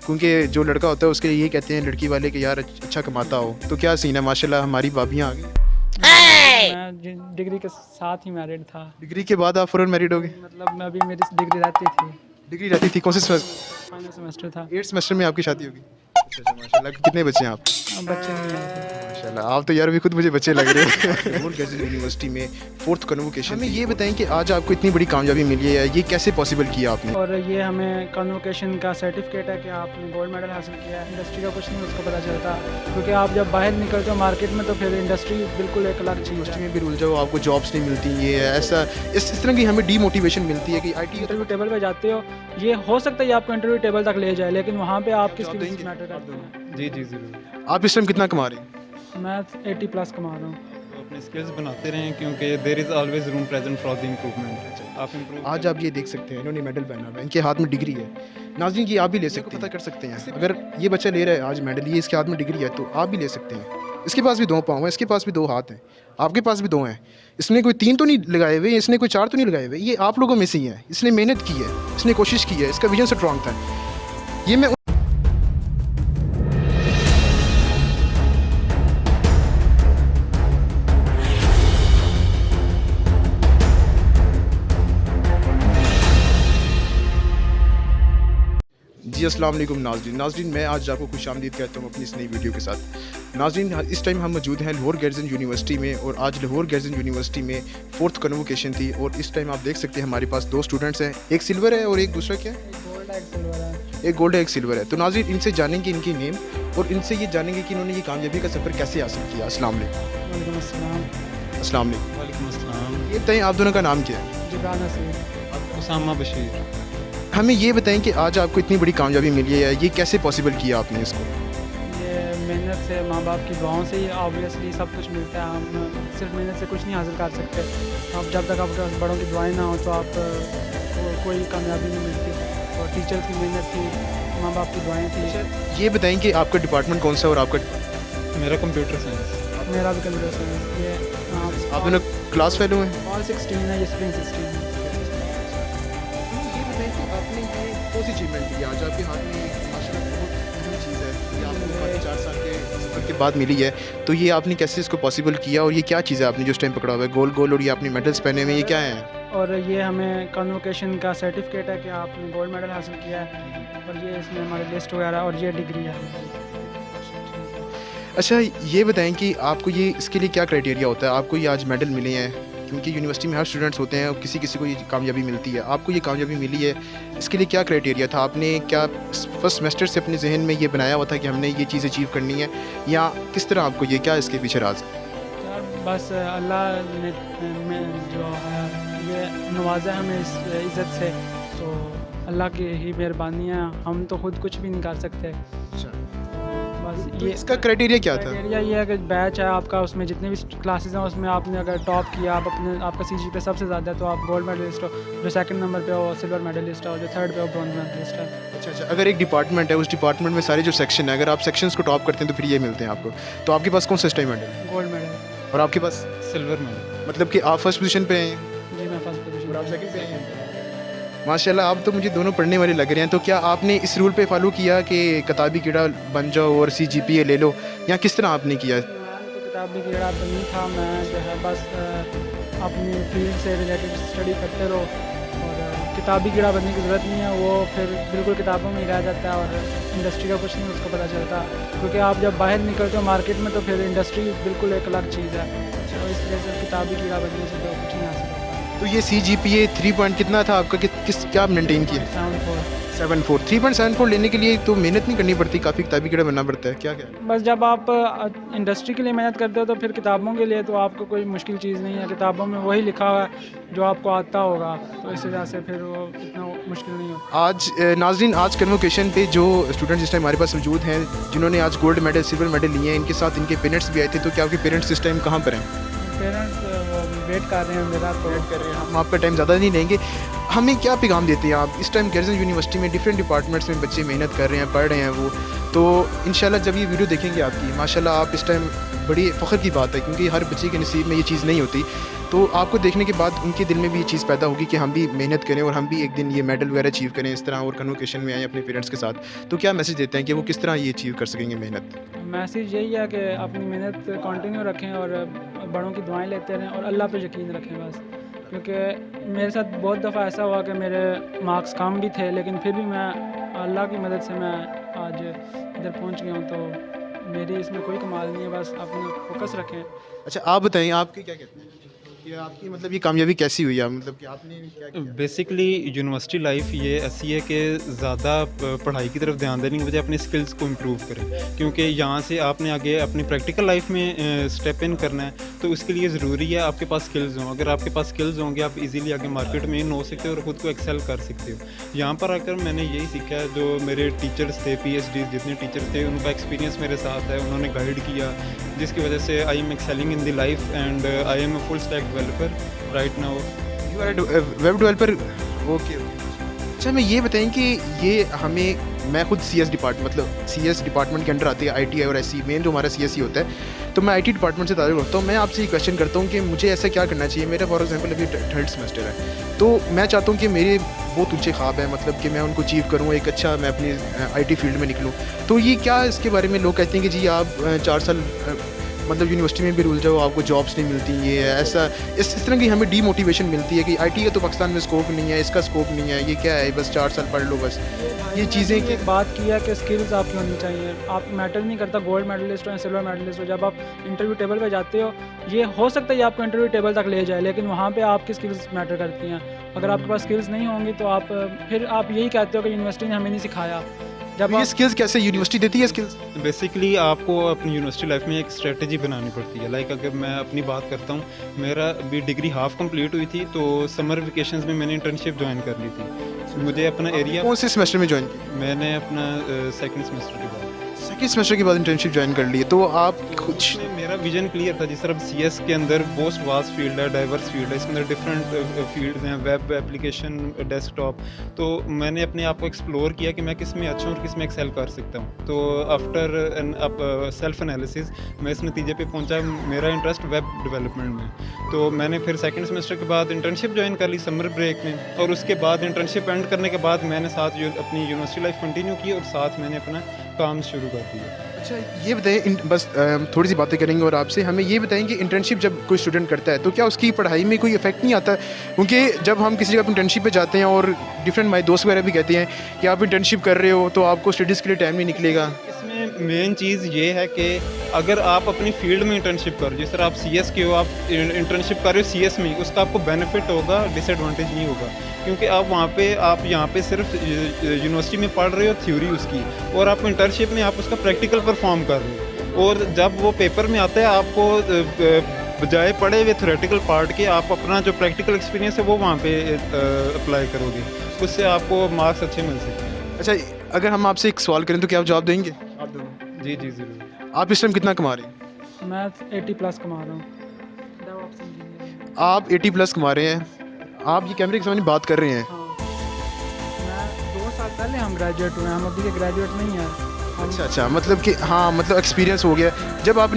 क्योंकि जो लड़का होता है उसके लिए यही कहते हैं लड़की वाले कि यार अच्छा कमाता हो। तो क्या सीन है, माशाल्लाह हमारी भाभियाँ आ गई। मैं डिग्री के साथ ही मैरिड था। डिग्री के बाद आप फ़ौरन मैरिड हो गए? मतलब मैं अभी मेरी डिग्री रहती थी, डिग्री रहती थी, कौन से फाइनल सेमेस्टर था। 8th सेमेस्टर में आपकी शादी होगी? अच्छा अच्छा, माशाल्लाह। कितने बच्चे हैं आप? अब बच्चे नहीं हैं। माशाल्लाह, आप तो यार अभी खुद मुझे बच्चे लग रहे हैं। लाहौर गैजेट यूनिवर्सिटी में 4th कन्वोकेशन। हमें ये बताएं कि आज आपको इतनी बड़ी कामयाबी मिली है, ये कैसे पॉसिबल किया आपने? और ये हमें कन्वोकेशन का सर्टिफिकेट है कि आपने गोल्ड मेडल हासिल किया है। इंडस्ट्री का कुछ नहीं उसको पता चलता, क्योंकि आप जब बाहर निकलते हो मार्केट में तो फिर इंडस्ट्री बिल्कुल एक अलग चीज़ है। यूनिवर्सिटी में भी रुल जाओ, आपको जॉब्स नहीं मिलती, ये है ऐसा, इस तरह की हमें डीमोटिवेशन मिलती है कि IT इंटरव्यू टेबल पे जाते हो, ये हो सकता है ये आपको इंटरव्यू टेबल तक ले जाए, लेकिन वहाँ पे आप किस देंगे? स्किल्स मैटर करते हैं। जी जी ज़रूर। आप इस टाइम कितना कमा रहे हैं? मैं 80 प्लस कमा रहा हूँ। तो अपने स्किल्स बनाते रहें, क्योंकि there is always room present for the improvement. आप इम्प्रूव आज आप ये देख सकते हैं, इन्होंने मेडल पहना हुआ है, इनके हाथ में डिग्री है। नाज़रीन, ये आप भी ले सकते हैं, पता कर सकते हैं। अगर ये बच्चा ले रहा है आज मेडल, ये इसके हाथ में डिग्री है, तो आप भी ले सकते हैं। इसके पास भी 2 पाँव हैं, इसके पास भी 2 हाथ हैं, आपके पास भी 2 हैं। इसने कोई 3 तो नहीं लगाए हुए, इसने कोई 4 तो नहीं लगाए हुए, ये आप लोगों में से ही है। इसने मेहनत की है, इसने कोशिश की है, इसका विजन स्ट्रॉन्ग था। ये मैं जी अस्सलाम वालेकुम नाज़रीन, मैं आज आपको खुशामदीद कहता हूँ अपनी इस नई वीडियो के साथ। नाज़रीन, इस टाइम हम मौजूद हैं लाहौर गैजेट यूनिवर्सिटी में, और आज लाहौर गैजेट यूनिवर्सिटी में 4th कन्वोकेशन थी, और इस टाइम आप देख सकते हैं हमारे पास 2 स्टूडेंट्स हैं, एक सिल्वर है और एक दूसरा क्या है? गोल्ड है, सिल्वर है। एक गोल्ड है, एक सिल्वर है। तो नाज़रीन, इनसे जानेंगे इनकी नेम, और इनसे ये जानेंगे कि इन्होंने ये कामयाबी का सफ़र कैसे हासिल किया। अस्सलाम वालेकुम। वालेकुम अस्सलाम। अस्सलाम वालेकुम। वालेकुम अस्सलाम। ये बताएं आप दोनों का नाम क्या है? जिब्रान नसीर। उसामा बशीर। हमें ये बताएं कि आज आपको इतनी बड़ी कामयाबी मिली है, ये कैसे पॉसिबल किया आपने इसको? ये मेहनत से, माँ बाप की दुआओं से ही ऑब्वियसली सब कुछ मिलता है। हम सिर्फ मेहनत से कुछ नहीं हासिल कर सकते। आप जब तक आपके बड़ों की दुआएं ना हो तो आप कोई कामयाबी नहीं मिलती। और टीचर्स की मेहनत थी, माँ बाप की दुआएं थी। ये बताएं कि आपका डिपार्टमेंट कौन सा है और आपका? मेरा कंप्यूटर साइंस। मेरा भी कंप्यूटर साइंस। ये आप दोनों क्लास फेलो हैं? ऑल 16 है, ये स्प्रिंग 16 है। ये बताएं कि आपने ये कौन सी अचीवमेंट की आज आपके हाथ में, माशाल्लाह बहुत अहम चीज़ है, ये आपको 4 साल के सफ़र के बाद मिली है। तो ये आपने कैसे इसको पॉसिबल किया, और ये क्या चीज़ है आपने जो उस टाइम पकड़ा हुआ है? गोल और ये आपने मेडल्स पहने हुए, ये क्या है? और ये हमें कन्वोकेशन का सर्टिफिकेट है कि आपने गोल्ड मेडल हासिल किया है। और ये इसमें हमारी लिस्ट वगैरह, और ये डिग्री है। अच्छा, ये बताएं कि आपको ये इसके लिए क्या क्राइटेरिया होता है, आपको ये आज मेडल मिले हैं? क्योंकि यूनिवर्सिटी में हर स्टूडेंट्स होते हैं और किसी किसी को ये कामयाबी मिलती है, आपको ये कामयाबी मिली है, इसके लिए क्या क्राइटेरिया था? आपने क्या फर्स्ट सेमेस्टर से अपने जहन में ये बनाया हुआ था कि हमने ये चीज़ अचीव करनी है, या किस तरह आपको ये, क्या इसके पीछे राज है? यार बस अल्लाह ने जो है ये नवाजा हमें इस इज़्ज़त से, तो अल्लाह की ही मेहरबानी है। हम तो खुद कुछ भी नहीं कर सकते। बस तो ये इसका क्राइटेरिया क्या था? क्राइटेरिया ये है कि बैच है आपका, उसमें जितने भी क्लासेस हैं उसमें आपने अगर टॉप किया, आप अपने आपका CGPA सबसे ज़्यादा है तो आप गोल्ड मेडलिस्ट हो। जो सेकंड नंबर पे हो सिल्वर मेडलिस्ट हो, जो थर्ड पे हो ब्रॉन्ज मेडलिस्ट है। अच्छा, अगर एक डिपार्टमेंट है, उस डिपार्टमेंट में सारे जो सेक्शन है, अगर आप सेक्शंस को टॉप करते हैं तो फिर ये मिलते हैं आपको। तो आपके पास कौन सा टाइम मेडल है गोल्ड मेडल। और आपके पास? Silver medal. मतलब कि आप फर्स्ट पोजीशन पे हैं जी मैं फर्स्ट पोजीशन। और आप सेकंड पे हैं। माशाल्लाह, आप तो मुझे दोनों पढ़ने वाले लग रहे हैं। तो क्या आपने इस रूल पे फॉलो किया कि किताबी कीड़ा बन जाओ और CGPA ले लो, या किस तरह आपने किया? मैं तो किताबी कीड़ा तो नहीं था, मैं जो है बस अपनी फील्ड से रिलेटेड स्टडी करते रहो, और किताबी कीड़ा बनने की ज़रूरत नहीं है। वो फिर बिल्कुल किताबों में ही रह जाता है, और इंडस्ट्री का कुछ नहीं उसको पता चलता, क्योंकि आप जब बाहर निकलते हो मार्केट में तो फिर इंडस्ट्री बिल्कुल एक अलग चीज़ है। तो इस वजह से किताबी कीड़ा बनने से तो कुछ नहीं हासिल होता। तो ये CGPA 3 पॉइंट कितना था आपका, किस क्या मेंटेन किया? 7.4। 3.74 लेने के लिए तो मेहनत नहीं करनी पड़ती, काफ़ी किताबी कीड़ा बनना पड़ता है, क्या? बस जब आप इंडस्ट्री के लिए मेहनत करते हो तो फिर किताबों के लिए तो आपको कोई मुश्किल चीज़ नहीं है। किताबों में वही लिखा हुआ है जो आपको आता होगा, तो इस वजह से फिर वो इतना मुश्किल नहीं होता। आज नाज़रीन, आज कन्वोकेशन पे जो स्टूडेंट्स इस टाइम हमारे पास मौजूद हैं, जिन्होंने आज गोल्ड मेडल, सिल्वर मेडल लिए हैं, इनके साथ इनके पेरेंट्स भी आए थे। तो क्या आपके पेरेंट्स इस टाइम कहाँ पर हैं? पेरेंट्स वेट कर रहे हैं मेरा, तो वेट कर रहे हैं। हम आपका टाइम ज़्यादा नहीं लेंगे। हमें क्या पैगाम देते हैं आप? इस टाइम गैजेट यूनिवर्सिटी में डिफरेंट डिपार्टमेंट्स में बच्चे मेहनत कर रहे हैं, पढ़ रहे हैं वो, तो इंशाल्लाह जब ये वीडियो देखेंगे आपकी, माशाल्लाह आप इस टाइम बड़ी फ़ख्र की बात है, क्योंकि हर बच्चे के नसीब में ये चीज़ नहीं होती। तो आपको देखने के बाद उनके दिल में भी ये चीज़ पैदा होगी कि हम भी मेहनत करें और हम भी एक दिन ये मेडल वगैरह अचीव करें इस तरह, और कन्वोकेशन में आएँ अपने पेरेंट्स के साथ। तो क्या मैसेज देते हैं कि वो किस तरह ये अचीव कर सकेंगे मेहनत? मैसेज यही है कि अपनी मेहनत कंटिन्यू रखें और बड़ों की दुआएं लेते रहें और अल्लाह पे यकीन रखें बस। क्योंकि मेरे साथ बहुत दफ़ा ऐसा हुआ कि मेरे मार्क्स कम भी थे, लेकिन फिर भी मैं अल्लाह की मदद से मैं आज इधर पहुंच गया हूं। तो मेरी इसमें कोई कमाल नहीं है, बस अपनी फोकस रखें। अच्छा, आप बताएँ, आपके क्या कहते हैं कि आपकी मतलब ये कामयाबी कैसी हुई है? मतलब कि आपने क्या किया? बेसिकली यूनिवर्सिटी लाइफ ये ऐसी है कि ज़्यादा पढ़ाई की तरफ ध्यान देने की बजाय अपने स्किल्स को इम्प्रूव करें, क्योंकि यहाँ से आपने आगे अपनी प्रैक्टिकल लाइफ में स्टेप इन करना है। तो उसके लिए ज़रूरी है आपके पास स्किल्स हों। अगर आपके पास स्किल्स होंगे आप इजीली आगे मार्केट में इन हो सकते हो और ख़ुद को एक्सेल कर सकते हो। यहाँ पर आकर मैंने यही सीखा है, जो मेरे टीचर्स थे, PhD जितने टीचर्स थे, उनका एक्सपीरियंस मेरे साथ है, उन्होंने गाइड किया, जिसकी वजह से I am excelling in the life and I am a full stack developer right now. You are web developer, okay. अच्छा, मैं ये बताएं कि ये हमें, मैं खुद CS डिपार्टमेंट, मतलब CS डिपार्टमेंट के अंडर आती है ITI और SE, मेन जो हमारा CS ही होता है। तो मैं IT डिपार्टमेंट से ताल्लुक़ रखता हूँ। मैं आपसे ये क्वेश्चन करता हूँ कि मुझे ऐसा क्या करना चाहिए? मेरा फॉर एग्जांपल अभी 3rd सेमेस्टर है, तो मैं चाहता हूँ कि मेरे बहुत ऊंचे ख्वाब हैं, मतलब कि मैं उनको अचीव करूँ, एक अच्छा मैं अपनी IT फील्ड में निकलूँ। तो ये क्या, इसके बारे में लोग कहते हैं कि जी आप 4 साल मतलब यूनिवर्सिटी में भी रुल जाओ, आपको जॉब्स नहीं मिलती, ये है ऐसा, इस तरह की हमें डीमोटिवेशन मिलती है कि IT का तो पाकिस्तान में स्कोप नहीं है, इसका स्कोप नहीं है, ये क्या है, बस 4 साल पढ़ लो बस। ये चीज़ें की एक बात की है कि स्किल्स आपकी होनी चाहिए। आप मैटर नहीं करता गोल्ड मेडलिस्ट हो या सिल्वर मेडलिस्ट हो, जब आप इंटरव्यू टेबल पे जाते हो, ये हो सकता है ये आपको इंटरव्यू टेबल तक ले जाए, लेकिन वहाँ पे आपकी स्किल्स मैटर करती हैं। अगर आपके पास स्किल्स नहीं होंगी तो आप फिर आप यही कहते हो कि यूनिवर्सिटी ने हमें नहीं सिखाया। जब ये आप स्किल्स कैसे यूनिवर्सिटी देती है स्किल्स? बेसिकली आपको अपनी यूनिवर्सिटी लाइफ में एक स्ट्रेटजी बनानी पड़ती है। लाइक अगर मैं अपनी बात करता हूँ, मेरा अभी डिग्री हाफ कंप्लीट हुई थी, तो समर वेकेशंस में मैंने इंटर्नशिप ज्वाइन कर ली थी। मुझे अपना एरिया, कौन से सेमेस्टर में ज्वाइन किया? मैंने अपना सेकंड सेमेस्टर के बाद, सेकेंड सेमेस्टर के बाद इंटर्नशिप ज्वाइन कर ली, तो आप कुछ मेरा विजन क्लियर था जी सर। अब CS के अंदर मोस्ट वास्ट फील्ड है, डाइवर्स फील्ड है, इसके अंदर डिफरेंट फील्ड्स हैं, वेब एप्लीकेशन, डेस्कटॉप। तो मैंने अपने आप को एक्सप्लोर किया कि मैं किस में अच्छा हूँ और किस में एक्सेल कर सकता हूँ। तो आफ्टर सेल्फ एनालिसिस मैं इस नतीजे पे पहुँचा, मेरा इंटरेस्ट वेब डेवलपमेंट में। तो मैंने फिर सेकंड सेमेस्टर के बाद इंटर्नशिप ज्वाइन कर ली समर ब्रेक में, और उसके बाद इंटर्नशिप एंड करने के बाद मैंने साथ अपनी यूनिवर्सिटी लाइफ कंटिन्यू की और साथ मैंने अपना काम शुरू कर दिया। अच्छा, ये बताएं, बस थोड़ी सी बातें करेंगे और आपसे हमें ये बताएं कि इंटर्नशिप जब कोई स्टूडेंट करता है तो क्या उसकी पढ़ाई में कोई इफेक्ट नहीं आता? क्योंकि जब हम किसी जगह इंटर्नशिप पे जाते हैं और डिफरेंट हमारे दोस्त वगैरह भी कहते हैं कि आप इंटर्नशिप कर रहे हो तो आपको स्टडीज़ के लिए टाइम नहीं निकलेगा। इसमें मेन चीज़ ये है कि अगर आप अपनी फील्ड में इंटर्नशिप कर रहे हो, जिस तरह आप CS के हो, आप इंटर्नशिप कर रहे हो CS में, उसका आपको बेनिफिट होगा, डिसएडवांटेज नहीं होगा। क्योंकि आप यहाँ पे सिर्फ यूनिवर्सिटी में पढ़ रहे हो थ्योरी उसकी, और आप इंटर्नशिप में आप उसका प्रैक्टिकल परफॉर्म कर रहे हो, और जब वो पेपर में आता है आपको बजाय पढ़े हुए थ्योरेटिकल पार्ट के आप अपना जो प्रैक्टिकल एक्सपीरियंस है वो वहाँ पे अप्लाई करोगे, उससे आपको मार्क्स अच्छे मिल सकते हैं। अच्छा, अगर हम आपसे एक सवाल करें तो क्या आप जवाब देंगे? आप दोनों? जी जी ज़रूर। आप इस टाइम कितना कमा रहे हैं? मैं 80+ कमा रहा हूँ। DevOps engineer। आप 80+ कमा रहे हैं, आप ये कैमरे के सामने बात कर रहे हैं। हाँ, मैं 2 साल पहले हम ग्रेजुएट हुए हैं, हम अभी के ग्रेजुएट नहीं हैं। अच्छा, मतलब कि हाँ, मतलब एक्सपीरियंस हो गया। जब आप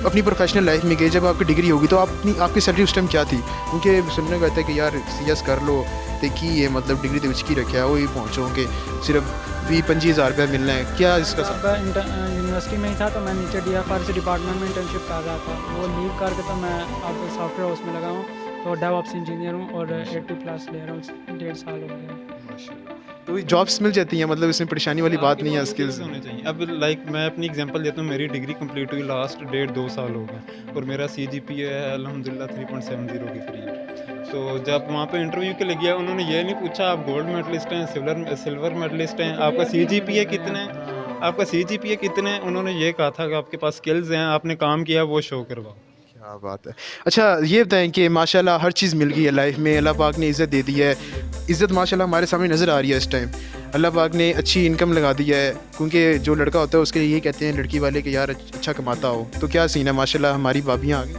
अपनी प्रोफेशनल लाइफ में गए, जब आपकी डिग्री होगी तो आपकी सैलरी उस टाइम क्या थी? क्योंकि सुनने को कहता है कि यार CS कर लो, देखी ये मतलब डिग्री तो उसकी रखा वही पहुँचोगे, सिर्फ 20-25 हज़ार रुपया मिलना है, क्या इसका? जब यूनिवर्सिटी में ही था तो मैं नीचे DFRC डिपार्टमेंट में इंटर्नशिप कर रहा था, वो लीव करके तो मैं अब सॉफ्टवेयर हाउस में लगा हूँ, तो DevOps इंजीनियर हूँ और 80+ ले रहा हूँ, 1.5 साल हो गया। तो जॉब्स मिल जाती हैं, मतलब इसमें परेशानी वाली बात नहीं है, स्किल्स होने चाहिए। अब लाइक मैं अपनी एग्जांपल देता हूँ, मेरी डिग्री कंप्लीट हुई लास्ट 1.5-2 साल हो गए, और मेरा CGPA है अल्हम्दुलिल्लाह 3.70 की फ्री। तो जब वहाँ पे इंटरव्यू के लिए गया, उन्होंने ये नहीं पूछा आप गोल्ड मेडलिस्ट हैं, सिल्वर मेडलिस्ट हैं, आपका CGPA कितना है, उन्होंने ये कहा था कि आपके पास स्किल्स हैं, आपने काम किया, वो शो करवाओ। क्या बात है। अच्छा, ये बताएं कि माशाल्लाह हर चीज़ मिल गई है लाइफ में, अल्लाह पाक ने इज़्ज़त दे दी है, इज़्ज़त माशाल्लाह हमारे सामने नज़र आ रही है इस टाइम। अल्लाह पाक ने अच्छी इनकम लगा दी है, क्योंकि जो लड़का होता है उसके लिए ये कहते हैं लड़की वाले कि यार अच्छा कमाता हो। तो क्या सीन है, माशाल्लाह हमारी भाभियाँ आ गई।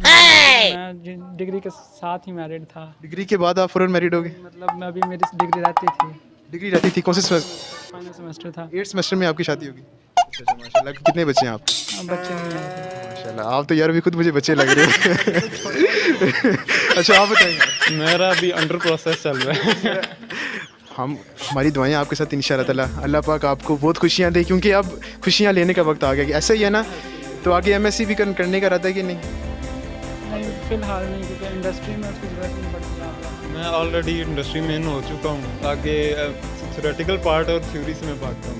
मैं डिग्री के साथ ही मैरिड था। डिग्री के बाद आप फ़ौरन मैरिड हो गए? मतलब मैं अभी मेरी डिग्री रहती थी, डिग्री रहती थी, कौन से सेमेस्टर? फाइनल सेमेस्टर था। 8th सेमेस्टर में आपकी शादी होगी? अच्छा माशाल्लाह। कितने बच्चे हैं आपके? बच्चे नहीं हैं। माशाल्लाह, आप तो यार अभी खुद मुझे बच्चे लग रहे हैं। अच्छा आप बताएंगे। मेरा अभी अंडर प्रोसेस चल रहा है। हम हमारी दुआएं आपके साथ इंशाल्लाह ताला। अल्लाह पाक आपको बहुत खुशियाँ दे, क्योंकि अब खुशियाँ लेने का वक्त आ गया कि ऐसा ही है ना। तो आगे एमएससी भी करने का रहता है कि नहीं? नहीं फिलहाल नहीं, क्योंकि इंडस्ट्री में उसकी ज़रूरत नहीं पड़ती है। मैं ऑलरेडी इंडस्ट्री में इन हो चुका हूँ। आगे थ्योरेटिकल पार्ट और थ्योरी से मैं भागता हूँ,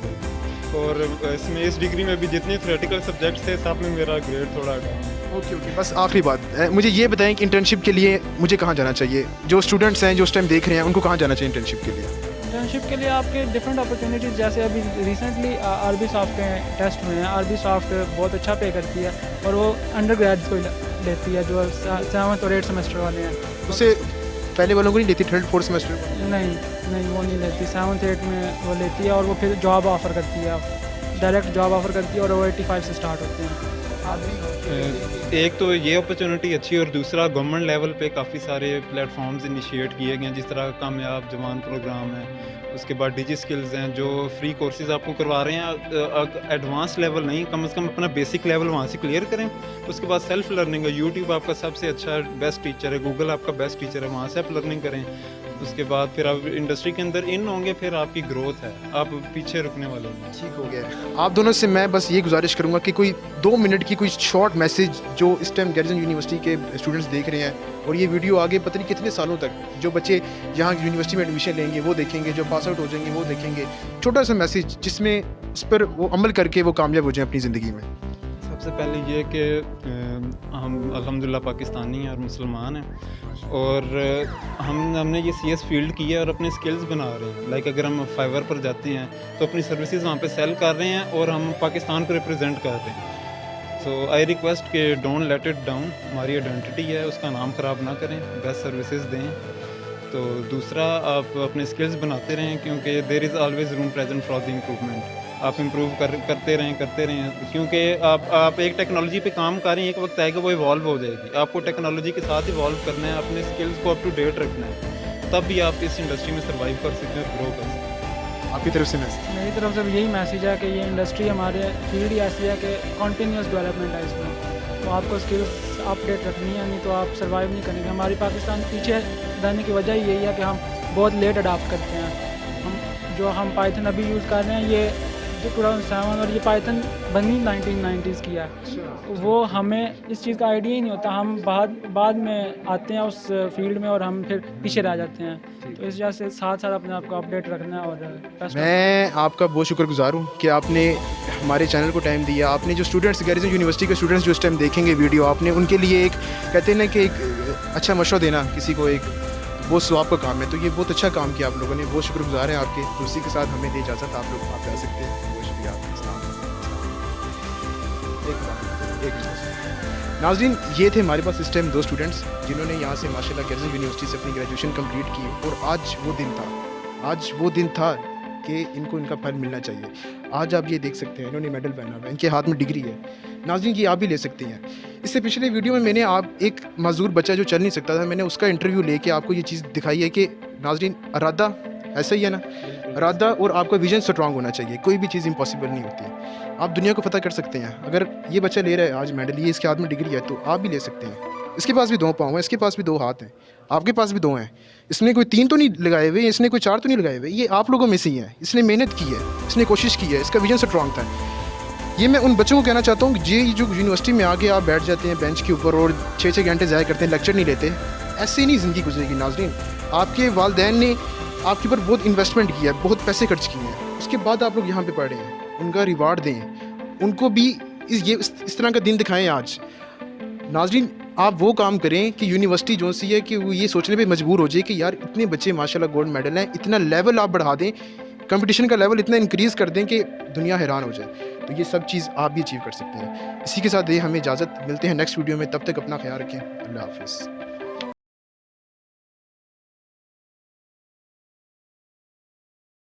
और इसमें इस डिग्री में भी जितने थ्योरेटिकल सब्जेक्ट्स थे सब में मेरा ग्रेड थोड़ा कम। ओके ओके, बस आखिरी बात मुझे ये बताएं कि इंटर्नशिप के लिए मुझे कहाँ जाना चाहिए? जो स्टूडेंट्स हैं जो उस टाइम देख रहे हैं उनको कहाँ जाना चाहिए इंटर्नशिप के लिए? इंटर्नशिप के लिए आपके डिफरेंट अपॉर्चुनिटीज़, जैसे अभी रिसेंटली आरबी सॉफ्ट के टेस्ट हुए हैं। आरबी सॉफ्ट बहुत अच्छा पे करती है और वो अंडर ग्रेड्स को लेती है जो 7th और 8th सेमेस्टर वाले हैं। उससे पहले वालों को नहीं लेती 3rd 4th सेमेस्टर? नहीं नहीं, वो नहीं लेती। 7th 8th में वो लेती है और वो फिर जॉब ऑफ़र करती है, डायरेक्ट जॉब ऑफ़र करती है और वो 85 से स्टार्ट होते हैं। एक तो ये अपॉर्चुनिटी अच्छी है, और दूसरा गवर्नमेंट लेवल पे काफ़ी सारे प्लेटफॉर्म्स इनिशिएट किए गए हैं, जिस तरह कामयाब जवान प्रोग्राम है। उसके बाद डिजी स्किल्स हैं जो फ्री कोर्सेज आपको करवा रहे हैं। एडवांस लेवल नहीं, कम से कम अपना बेसिक लेवल वहाँ से क्लियर करें। उसके बाद सेल्फ लर्निंग है। यूट्यूब आपका सबसे अच्छा बेस्ट टीचर है, गूगल आपका बेस्ट टीचर है, वहाँ से आप लर्निंग करें। उसके बाद फिर आप इंडस्ट्री के अंदर इन होंगे, फिर आपकी ग्रोथ है, आप पीछे रुकने वाले नहीं। ठीक हो गया। आप दोनों से मैं बस ये गुजारिश करूंगा कि कोई 2 मिनट की कोई शॉर्ट मैसेज जो इस टाइम गैरिसन यूनिवर्सिटी के स्टूडेंट्स देख रहे हैं, और ये वीडियो आगे पता नहीं कितने सालों तक जो बच्चे यहाँ यूनिवर्सिटी में एडमिशन लेंगे वो देखेंगे, जो पास आउट हो जाएंगे वो देखेंगे, छोटा सा मैसेज जिसमें इस पर वो अमल करके वो कामयाब हो जाएं अपनी ज़िंदगी में। सबसे पहले ये कि हम अल्हम्दुलिल्लाह पाकिस्तानी हैं और मुसलमान हैं, और हमने ये CS फील्ड की है और अपने स्किल्स बना रहे हैं। लाइक अगर हम फाइवर पर जाते हैं तो अपनी सर्विसेज वहाँ पे सेल कर रहे हैं और हम पाकिस्तान को रिप्रेजेंट कर रहे हैं। सो आई रिक्वेस्ट कि डोंट लेट इट डाउन। हमारी आइडेंटिटी है, उसका नाम ख़राब ना करें, बेस्ट सर्विसेज दें। तो दूसरा, आप अपने स्किल्स बनाते रहें, क्योंकि there is always room present for the improvement. आप इम्प्रूव करते रहें, क्योंकि आप एक टेक्नोलॉजी पे काम कर रहे हैं, एक वक्त आएगा वो इवॉल्व हो जाएगी। आपको टेक्नोलॉजी के साथ इवॉल्व करना है, अपने स्किल्स को अप टू डेट रखना है, तब भी आप इस इंडस्ट्री में सर्वाइव कर सकते हैं और ग्रो कर सकते हैं। आपकी तरफ से मैसेज? मेरी तरफ से यही मैसेज है कि ये इंडस्ट्री हमारे फील्ड ही ऐसी है कि कॉन्टीन्यूस डेवलपमेंट है इसमें। तो आपको स्किल्स अपडेट रखनी है, नहीं तो आप सर्वाइव नहीं करेंगे। हमारी पाकिस्तान पीछे रहने की वजह यही है कि हम बहुत लेट अडाप्ट करते हैं। हम पाइथन अभी यूज़ कर रहे हैं, ये 2007 और ये पाइथन बनी 1990s की है। वो हमें इस चीज़ का आइडिया ही नहीं होता। हम बाद में आते हैं उस फील्ड में और हम फिर पीछे रह जाते हैं। तो इस वजह से साथ साथ अपने आप को अपडेट रखना है। और मैं आपका बहुत शुक्रगुजार हूँ कि आपने हमारे चैनल को टाइम दिया। आपने जो स्टूडेंट्स गैरिसन यूनिवर्सिटी के स्टूडेंट्स जो इस टाइम देखेंगे वीडियो, आपने उनके लिए एक कहते हैं ना कि एक अच्छा मशवरा देना किसी को, एक वो स्वाब का काम है। तो ये बहुत अच्छा काम किया आप लोगों ने, बहुत शुक्रगुजार हैं आपके। तो उसी के साथ हमें दे इजाज़त, आप लोग आप जा सकते हैं। बहुत शुक्रिया आपका। नाज़रीन, ये थे हमारे पास इस टाइम 2 स्टूडेंट्स जिन्होंने यहाँ से माशाल्लाह गैरिसन यूनिवर्सिटी से अपनी ग्रेजुएशन कंप्लीट की, और आज वो दिन था कि इनको इनका फल मिलना चाहिए। आज आप ये देख सकते हैं इन्होंने मेडल पहना हुआ है, इनके हाथ में डिग्री है। नाज़रीन, ये आप भी ले सकते हैं। इससे पिछले वीडियो में मैंने आप एक माजूर बच्चा जो चल नहीं सकता था, मैंने उसका इंटरव्यू लेके आपको ये चीज़ दिखाई है कि नाज़रीन इरादा ऐसा ही है ना, इरादा और आपका विजन स्ट्रांग होना चाहिए। कोई भी चीज़ इम्पॉसिबल नहीं होती। आप दुनिया को फतह कर सकते हैं। अगर ये बच्चा ले रहा है आज मेडल, ये इसके हाथ में डिग्री है, तो आप भी ले सकते हैं। इसके पास भी 2 पाँव हैं, इसके पास भी 2 हाथ हैं, आपके पास भी 2 हैं। इसने कोई 3 तो नहीं लगाए हुए, इसने कोई 4 तो नहीं लगाए हुए, ये आप लोगों में से ही है। इसने मेहनत की है, इसने कोशिश की है, इसका विजन स्ट्रांग था। ये मैं उन बच्चों को कहना चाहता हूँ कि ये जो यूनिवर्सिटी में आके आप बैठ जाते हैं बेंच के ऊपर और 6-6 घंटे ज़ाया करते हैं, लेक्चर नहीं लेते, ऐसे नहीं ज़िंदगी गुजरेगी। नाज़रीन, आपके वालिदैन ने आपके ऊपर बहुत इन्वेस्टमेंट किया है, बहुत पैसे खर्च किए हैं, उसके बाद आप लोग यहाँ पे पढ़ रहे हैं। उनका रिवार्ड दें, उनको भी इस तरह का दिन दिखाएं आज। नाज़रीन, आप वो काम करें कि यूनिवर्सिटी जो सी है कि वो ये सोचने पे मजबूर हो जाए कि यार इतने बच्चे माशाल्लाह गोल्ड मेडल हैं, इतना लेवल आप बढ़ा दें, कंपटीशन का लेवल इतना इंक्रीज़ कर दें कि दुनिया हैरान हो जाए। तो ये सब चीज़ आप भी अचीव कर सकते हैं। इसी के साथ ये हमें इजाज़त, मिलते हैं नेक्स्ट वीडियो में। तब तक अपना ख्याल रखें। अल्लाह हाफ़िज़।